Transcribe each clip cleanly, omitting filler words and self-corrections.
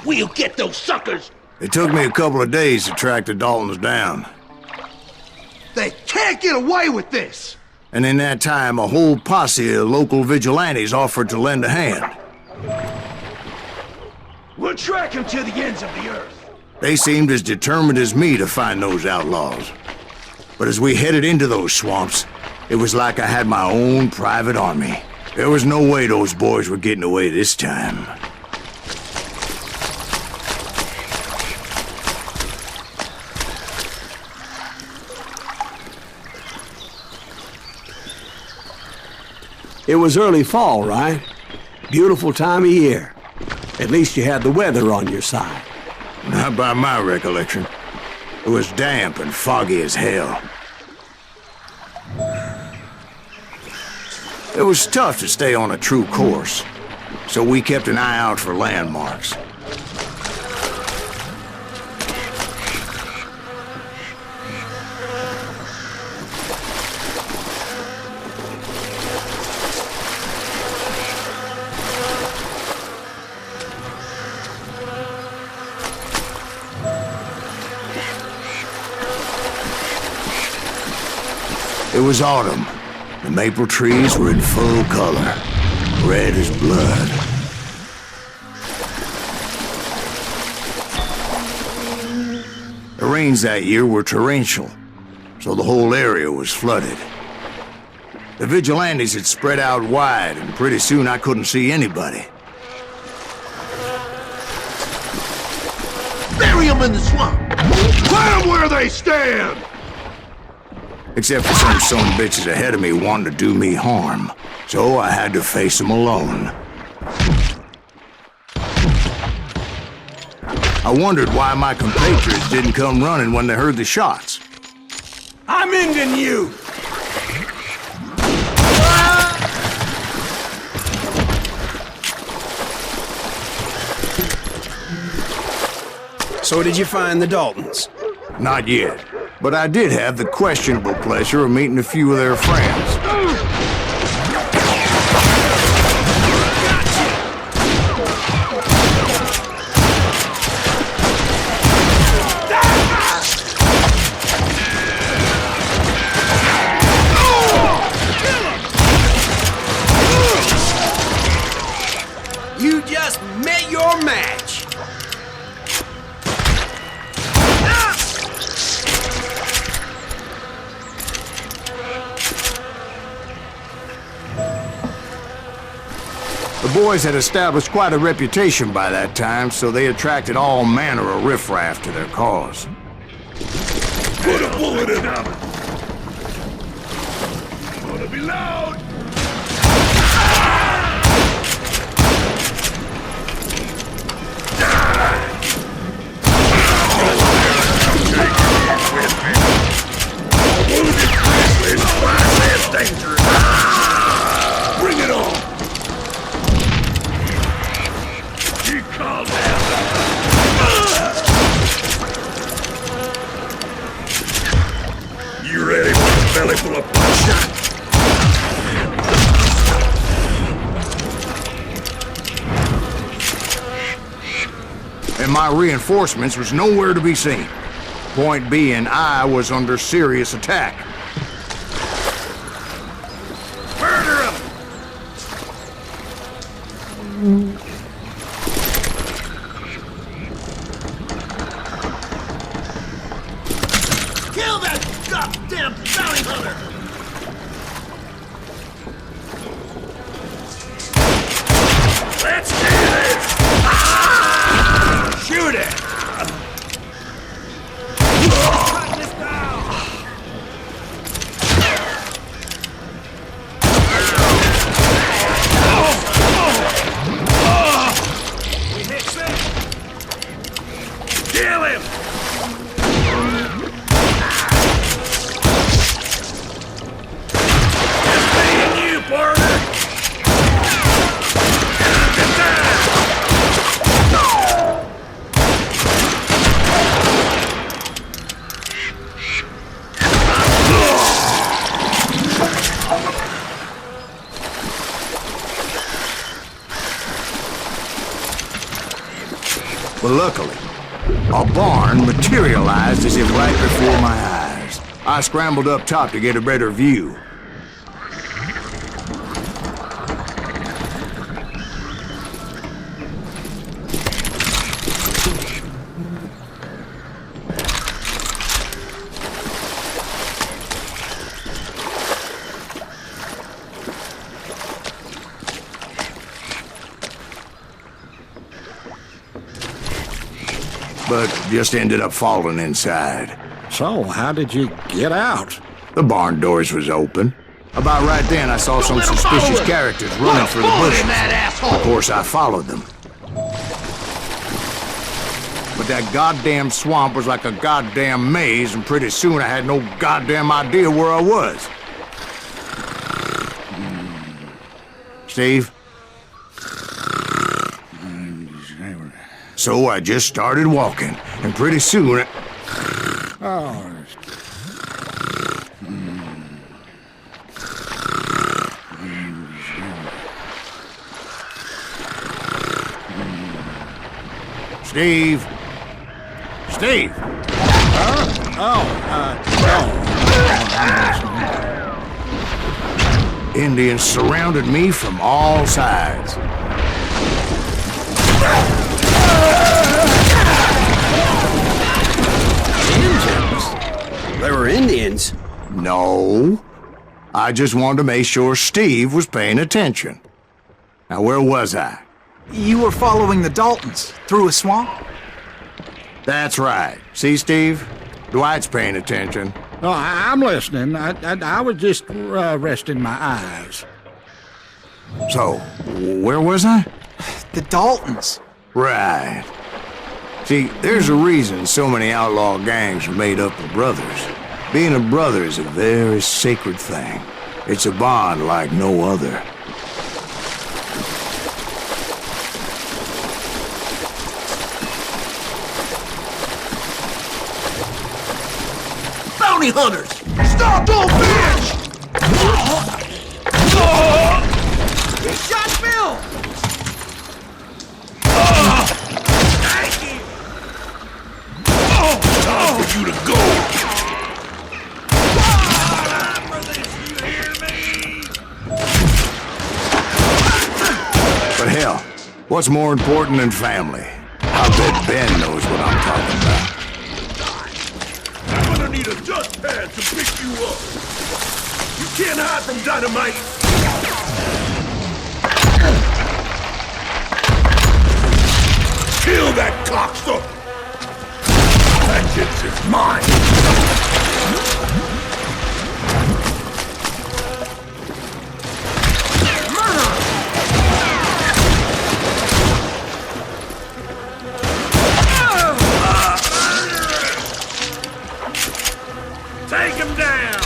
We'll get those suckers! It took me a couple of days to track the Daltons down. They can't get away with this! And in that time, a whole posse of local vigilantes offered to lend a hand. We'll track them to the ends of the earth. They seemed as determined as me to find those outlaws. But as we headed into those swamps, it was like I had my own private army. There was no way those boys were getting away this time. It was early fall, right? Beautiful time of year. At least you had the weather on your side. Not by my recollection. It was damp and foggy as hell. It was tough to stay on a true course, so we kept an eye out for landmarks. It was autumn. The maple trees were in full color, red as blood. The rains that year were torrential, so the whole area was flooded. The vigilantes had spread out wide, and pretty soon I couldn't see anybody. Bury them in the swamp! Plant them where they stand! Except for some son bitches ahead of me wanting to do me harm. So I had to face them alone. I wondered why my compatriots didn't come running when they heard the shots. I'm ending you! So did you find the Daltons? Not yet. But I did have the questionable pleasure of meeting a few of their friends. You just met your match! The boys had established quite a reputation by that time, so they attracted all manner of riffraff to their cause. Put a bullet in them! Gonna be loud! Bring it on! You ready for a belly full of buckshot? And my reinforcements was nowhere to be seen. Point being, I was under serious attack. Murder him! Kill that goddamn bounty hunter! Let's do this! Ah! Shoot it! Cut this down! But luckily, a barn materialized as if right before my eyes. I scrambled up top to get a better view. But just ended up falling inside. So, how did you get out? The barn doors was open. About right then, I saw some suspicious characters running for the bushes. Of course, I followed them. But that goddamn swamp was like a goddamn maze, and pretty soon I had no goddamn idea where I was. Steve? So I just started walking, and pretty soon Steve? Steve? Indians surrounded me from all sides. There were Indians. No. I just wanted to make sure Steve was paying attention. Now, where was I? You were following the Daltons through a swamp? That's right. See, Steve? Dwight's paying attention. Oh, I'm listening. I was just resting my eyes. So, where was I? The Daltons. Right. See, there's a reason so many outlaw gangs are made up of brothers. Being a brother is a very sacred thing. It's a bond like no other. Bounty hunters! Stop, those bitch! He shot Bill! Thank you! Time for you to go! But hell, what's more important than family? I bet Ben knows what I'm talking about. I'm gonna need a dust pad to pick you up. You can't hide from dynamite. Kill that cocksucker. Vengeance is mine. Take him down!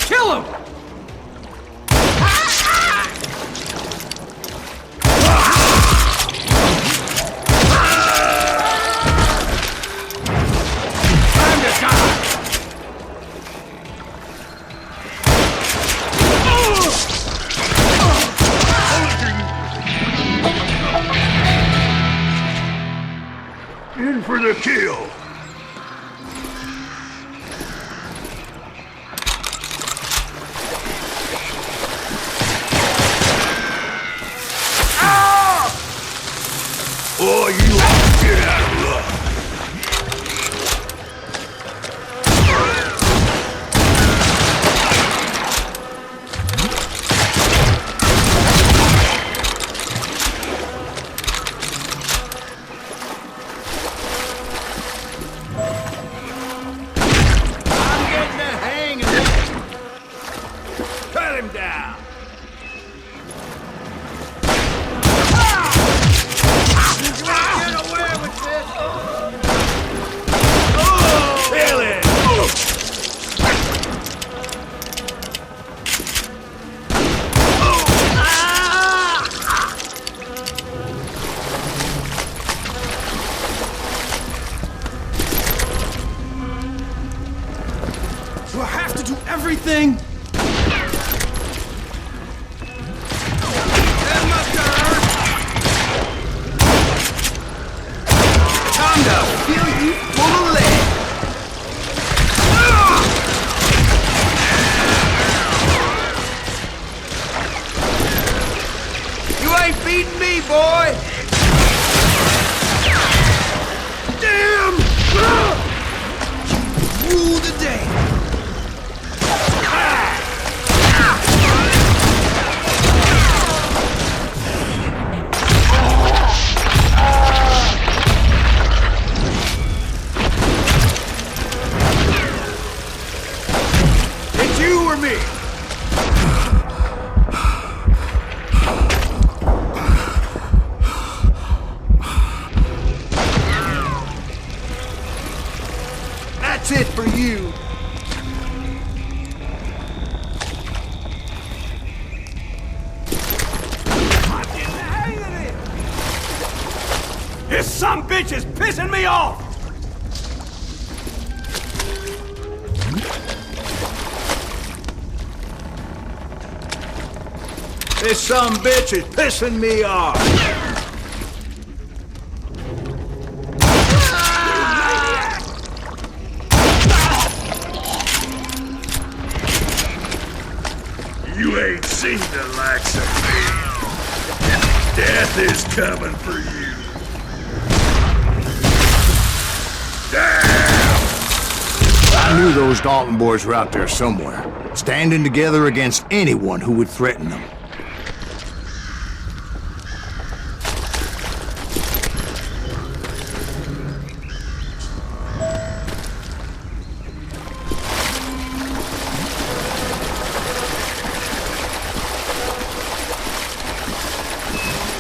Kill him! Time to die! In for the kill! Oh, you get out of luck! everything? And my turn. Time to fill you full of lead. You ain't beating me, boy. Damn! Rule the day. It's you or me? That's it for you. This sumbitch is pissing me off! This sumbitch is pissing me off! You ain't seen the likes of me. Death is coming for you. Damn! I knew those Dalton boys were out there somewhere, standing together against anyone who would threaten them.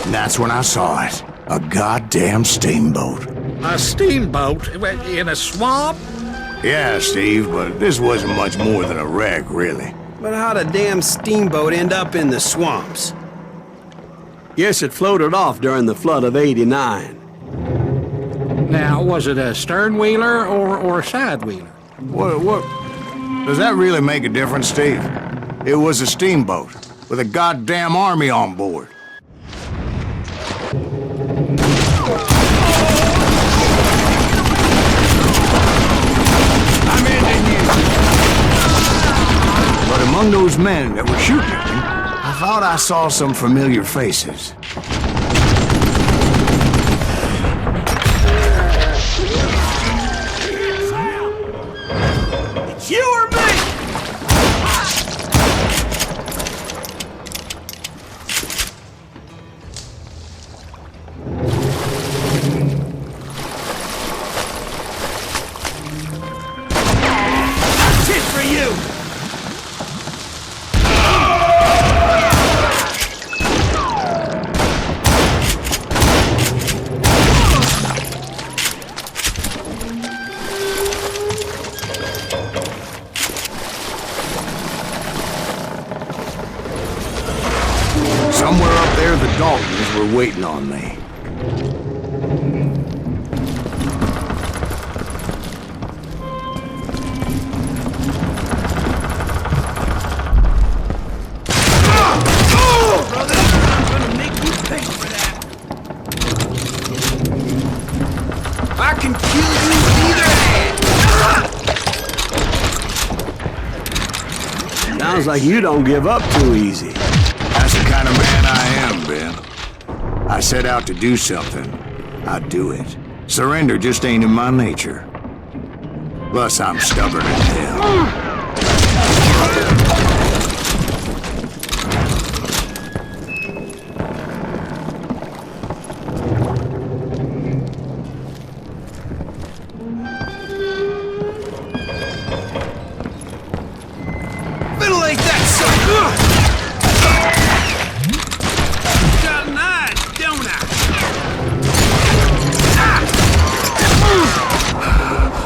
And that's when I saw it. A goddamn steamboat. A steamboat in a swamp? Yeah, Steve, but this wasn't much more than a wreck, really. But how'd a damn steamboat end up in the swamps? Yes, it floated off during the flood of '89. Now, was it a stern-wheeler or a side-wheeler? What? Does that really make a difference, Steve? It was a steamboat with a goddamn army on board. I'm ending you. But among those men that were shooting at me, I thought I saw some familiar faces. It's you or me! That's it for you! Somewhere up there, the Daltons were waiting on me. Brother, I'm gonna make you pay for that. I can kill you either hand. Sounds like you don't give up too easy. That's the kind of man I am, Ben. I set out to do something. I do it. Surrender just ain't in my nature. Plus, I'm stubborn as hell. Ventilate that sucker! Got an eye, don't I?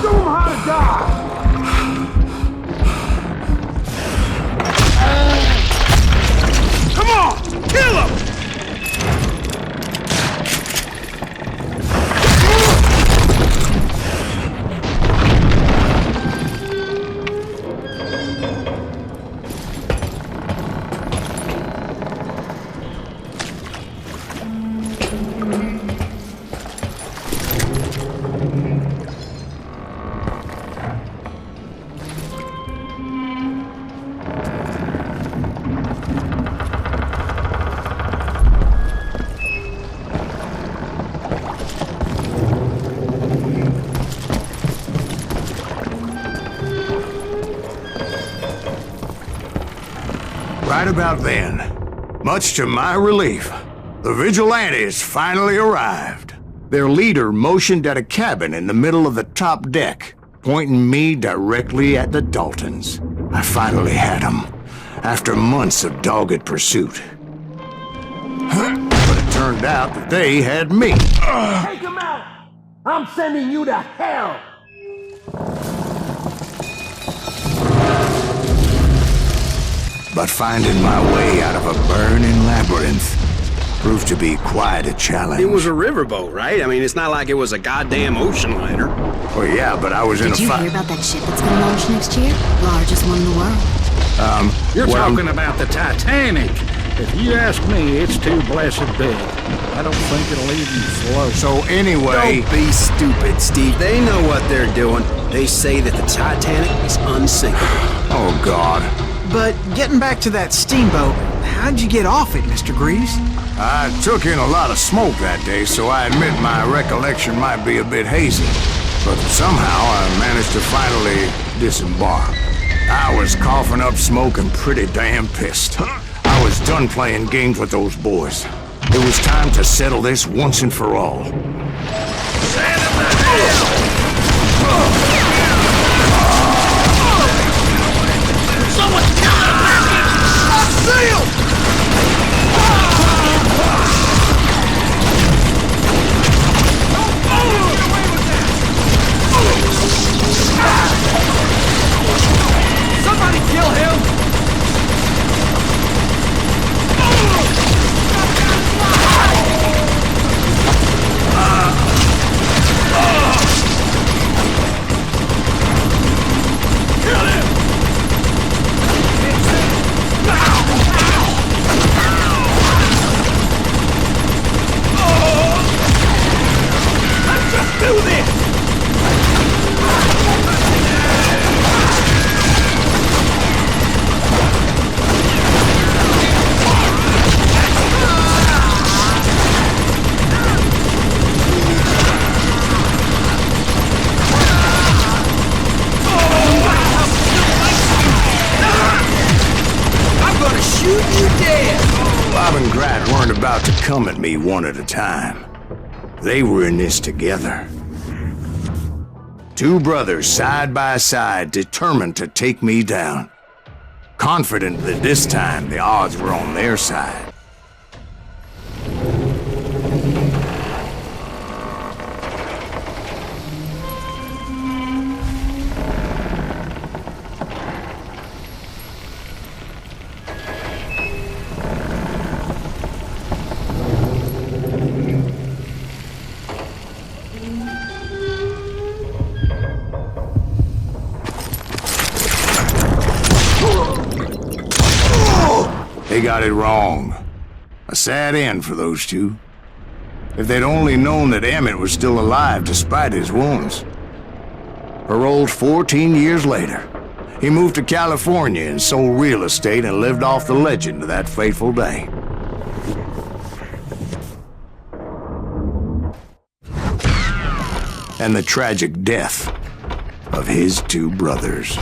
Show 'em how to die! Right about then, much to my relief, the vigilantes finally arrived. Their leader motioned at a cabin in the middle of the top deck, pointing me directly at the Daltons. I finally had them, after months of dogged pursuit. But it turned out that they had me. Take him out! I'm sending you to hell! But finding my way out of a burning labyrinth proved to be quite a challenge. It was a riverboat, right? I mean, it's not like it was a goddamn ocean liner. Well, yeah, but I was in a Did you fight. hear about that ship that's gonna launch next year? Largest one in the world. You're well, talking about the Titanic. If you ask me, it's too blessed big. I don't think it'll even float. So anyway, Don't be stupid, Steve. They know what they're doing. They say that the Titanic is unsinkable. oh God, But getting back to that steamboat, how'd you get off it, Mr. Greaves? I took in a lot of smoke that day, so I admit my recollection might be a bit hazy. But somehow I managed to finally disembark. I was coughing up smoke and pretty damn pissed. I was done playing games with those boys. It was time to settle this once and for all. Somebody kill him! Bob and Grat weren't about to come at me one at a time. They were in this together. Two brothers side by side, determined to take me down. Confident that this time the odds were on their side. They got it wrong. A sad end for those two. If they'd only known that Emmett was still alive despite his wounds. Paroled 14 years later, he moved to California and sold real estate and lived off the legend of that fateful day. And the tragic death of his two brothers.